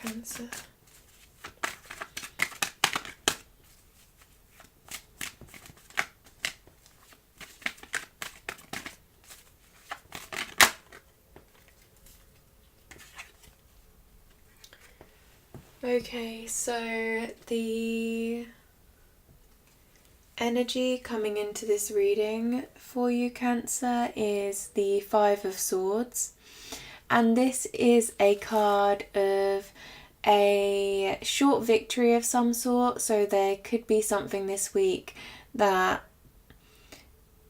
Cancer. Okay, so the energy coming into this reading for you, Cancer, is the Five of Swords. And this is a card of a short victory of some sort. So there could be something this week that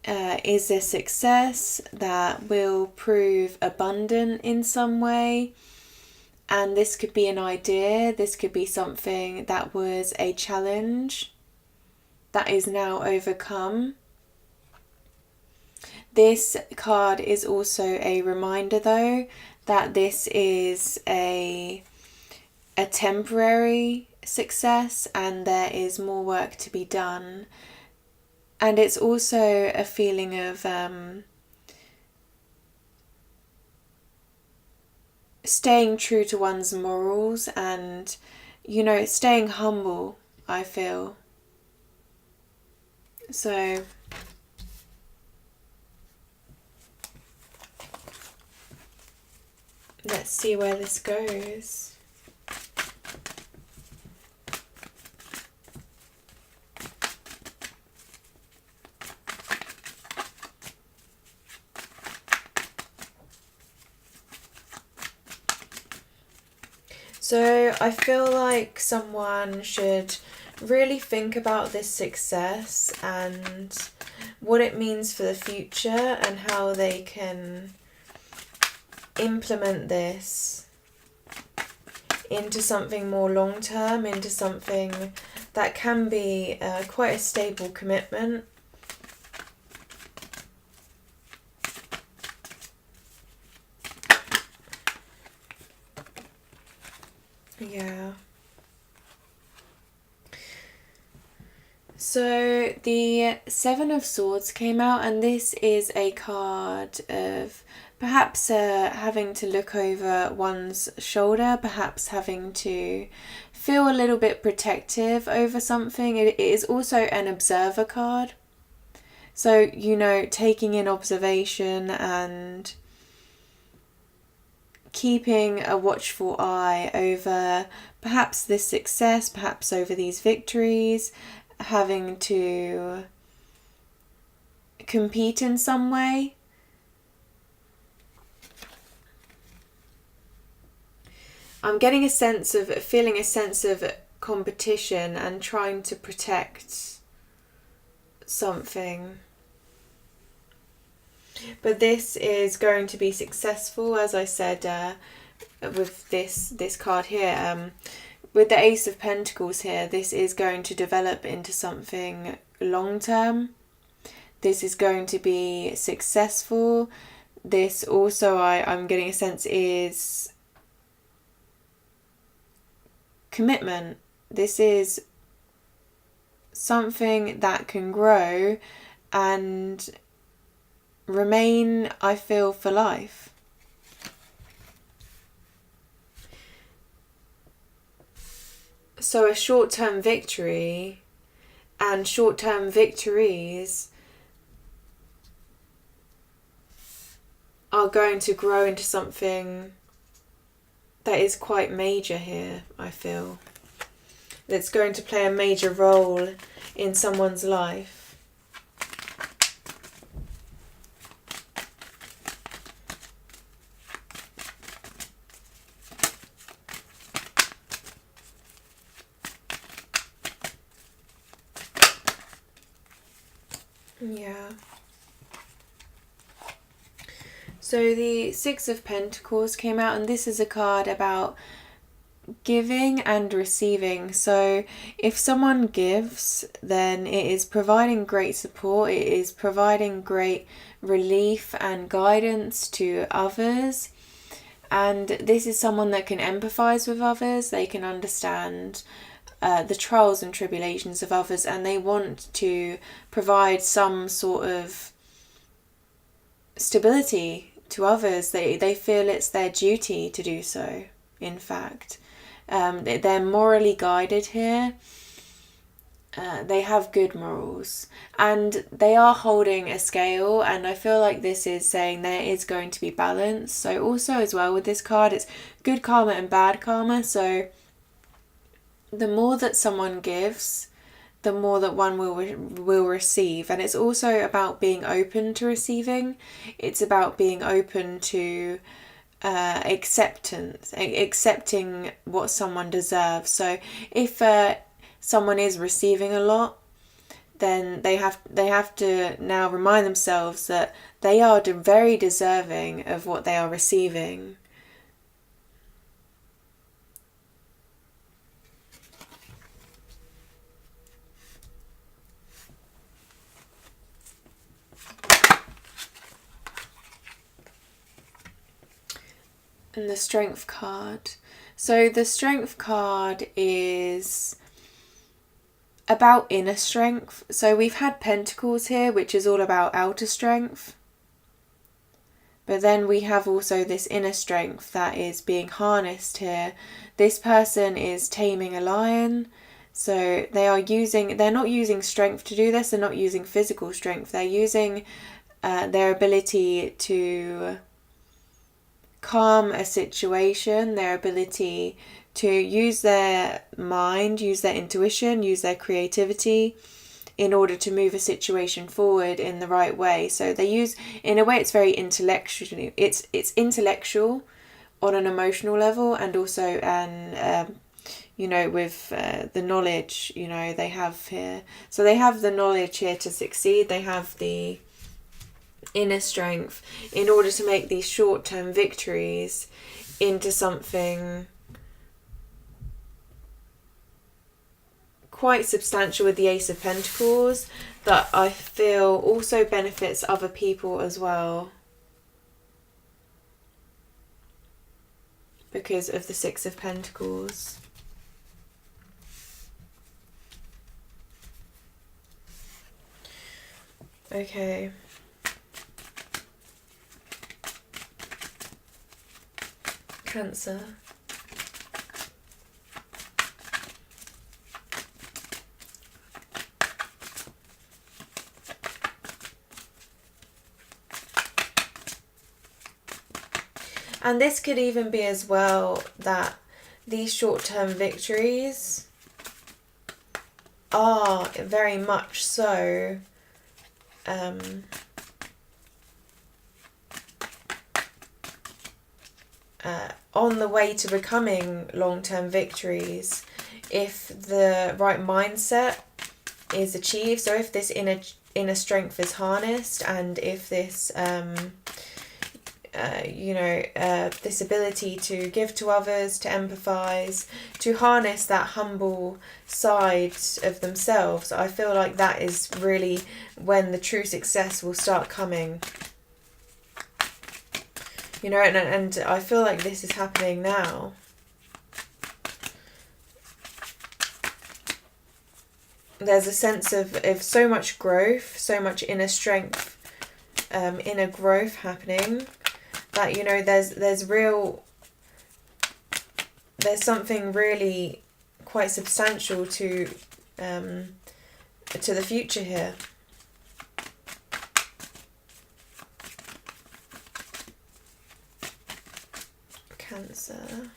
is a success, that will prove abundant in some way. And this could be an idea, this could be something that was a challenge that is now overcome. This card is also a reminder, though, that this is a temporary success and there is more work to be done. And it's also a feeling of staying true to one's morals and, staying humble, I feel. So let's see where this goes. So I feel like someone should really think about this success and what it means for the future and how they can implement this into something more long-term, into something that can be quite a stable commitment. Yeah. So the Seven of Swords came out, and this is a card of perhaps having to look over one's shoulder, perhaps having to feel a little bit protective over something. It is also an observer card. So, taking in observation and keeping a watchful eye over perhaps this success, perhaps over these victories, having to compete in some way. I'm feeling a sense of competition and trying to protect something. But this is going to be successful, as I said, with this card here. With the Ace of Pentacles here, this is going to develop into something long-term. This is going to be successful. This also, I'm getting a sense, is commitment. This is something that can grow and remain, I feel, for life. So a short-term victory and short-term victories are going to grow into something that is quite major here, I feel. That's going to play a major role in someone's life. Yeah. So the Six of Pentacles came out, and this is a card about giving and receiving. So if someone gives, then it is providing great support, it is providing great relief and guidance to others. And this is someone that can empathize with others, they can understand the trials and tribulations of others, and they want to provide some sort of stability to others. They feel it's their duty to do so in fact. They're morally guided here. They have good morals, and they are holding a scale, and I feel like this is saying there is going to be balance. So also as well with this card, it's good karma and bad karma. So the more that someone gives, the more that one will receive. And it's also about being open to receiving. It's about being open to accepting what someone deserves. So if someone is receiving a lot, then they have to now remind themselves that they are very deserving of what they are receiving. And the Strength card. So the Strength card is about inner strength. So we've had Pentacles here, which is all about outer strength. But then we have also this inner strength that is being harnessed here. This person is taming a lion. So they're not using strength to do this. They're not using physical strength. They're using their ability to calm a situation, their ability to use their mind, use their intuition, use their creativity in order to move a situation forward in the right way. So they use, in a way, it's very intellectual. It's intellectual on an emotional level, and also with the knowledge, they have here. So they have the knowledge here to succeed. They have the inner strength in order to make these short-term victories into something quite substantial with the Ace of Pentacles that I feel also benefits other people as well, because of the Six of Pentacles. Okay. Cancer. And this could even be as well that these short-term victories are very much so on the way to becoming long-term victories if the right mindset is achieved. So if this inner strength is harnessed, and if this this ability to give to others, to empathize, to harness that humble side of themselves, I feel like that is really when the true success will start coming. And I feel like this is happening now. There's a sense of so much growth, so much inner strength, inner growth happening, that there's something really quite substantial to the future here. Cancer.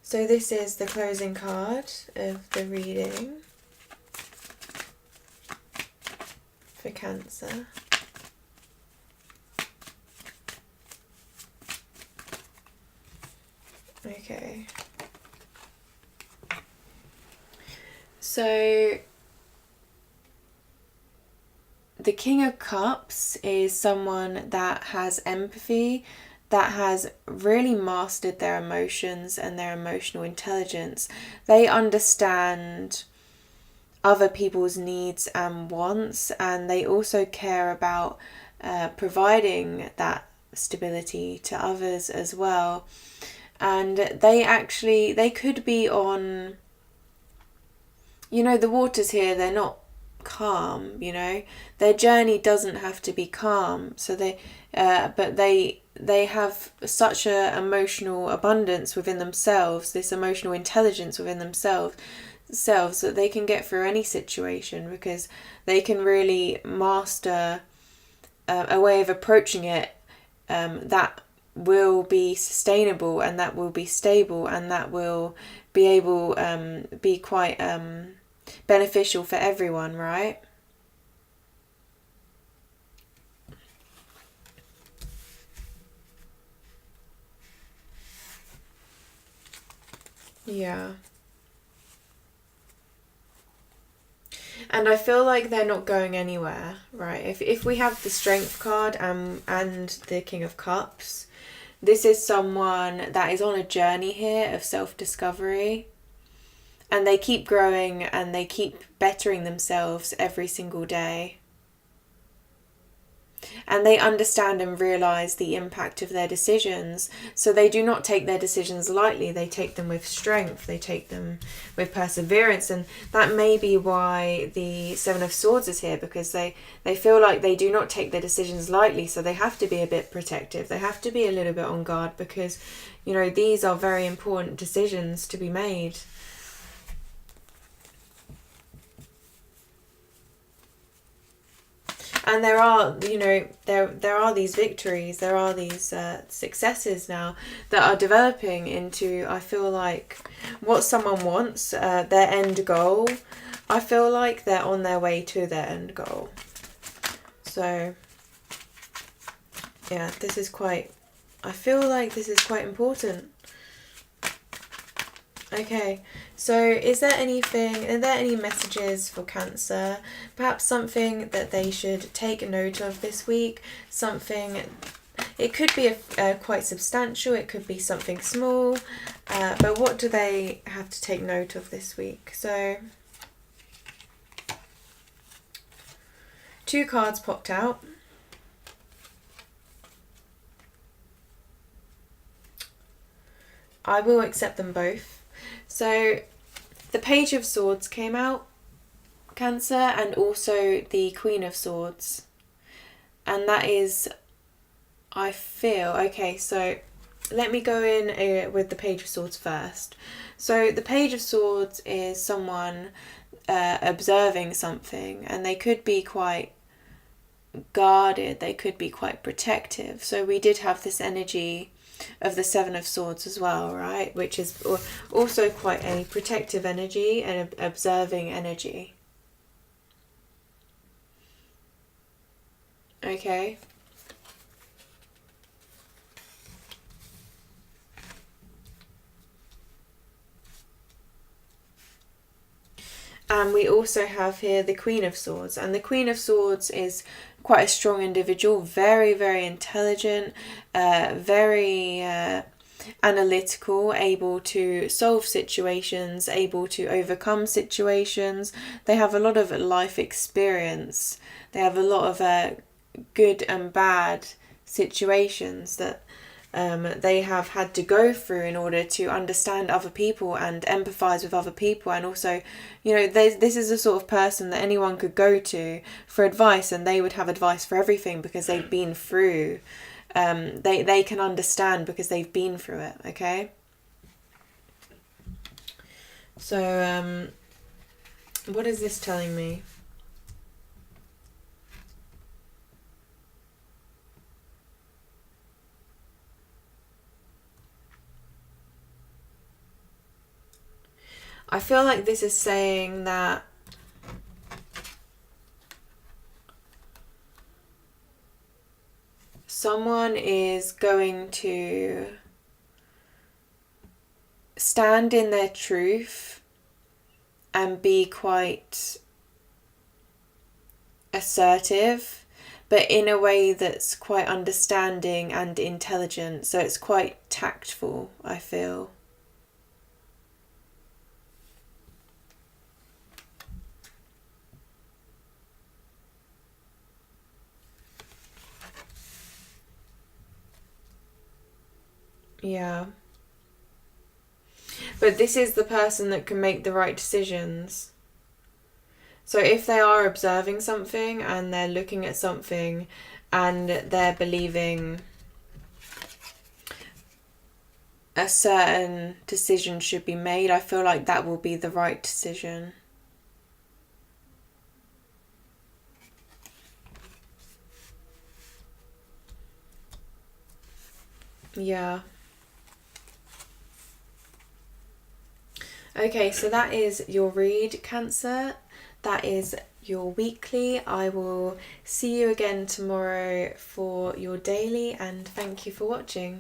So this is the closing card of the reading for Cancer. Okay. So the King of Cups is someone that has empathy, that has really mastered their emotions and their emotional intelligence. They understand other people's needs and wants, and they also care about providing that stability to others as well. And they could be on, the waters here, they're not calm, their journey doesn't have to be calm. So but they they have such a emotional abundance within themselves, this emotional intelligence within themselves, that they can get through any situation, because they can really master a way of approaching it that will be sustainable, and that will be stable, and that will be able be quite beneficial for everyone, right? Yeah. And I feel like they're not going anywhere, right? If we have the Strength card and the King of Cups, this is someone that is on a journey here of self-discovery, and they keep growing and they keep bettering themselves every single day. And they understand and realise the impact of their decisions. So they do not take their decisions lightly. They take them with strength. They take them with perseverance. And that may be why the Seven of Swords is here, because they feel like they do not take their decisions lightly. So they have to be a bit protective. They have to be a little bit on guard, because, you know, these are very important decisions to be made. And there are, you know, there are these victories, there are these successes now that are developing into, I feel like, what someone wants, their end goal. I feel like they're on their way to their end goal. So, yeah, this is quite, I feel like this is quite important. Okay, so are there any messages for Cancer? Perhaps something that they should take note of this week? Something, it could be quite substantial, it could be something small, but what do they have to take note of this week? So, 2 cards popped out. I will accept them both. So the Page of Swords came out, Cancer, and also the Queen of Swords. And that is, I feel, okay, so let me go in with the Page of Swords first. So the Page of Swords is someone observing something, and they could be quite guarded, they could be quite protective. So we did have this energy of the Seven of Swords as well, right? Which is also quite a protective energy and observing energy. Okay. And we also have here the Queen of Swords. And the Queen of Swords is quite a strong individual, very, very intelligent, very analytical, able to solve situations, able to overcome situations. They have a lot of life experience. They have a lot of good and bad situations that they have had to go through in order to understand other people and empathise with other people. And also, you know, this is the sort of person that anyone could go to for advice, and they would have advice for everything because they've been through, they can understand because they've been through it, okay? So, what is this telling me? I feel like this is saying that someone is going to stand in their truth and be quite assertive, but in a way that's quite understanding and intelligent. So it's quite tactful, I feel. Yeah. But this is the person that can make the right decisions. So if they are observing something and they're looking at something and they're believing a certain decision should be made, I feel like that will be the right decision. Yeah. Okay, so that is your read, Cancer. That is your weekly. I will see you again tomorrow for your daily, and thank you for watching.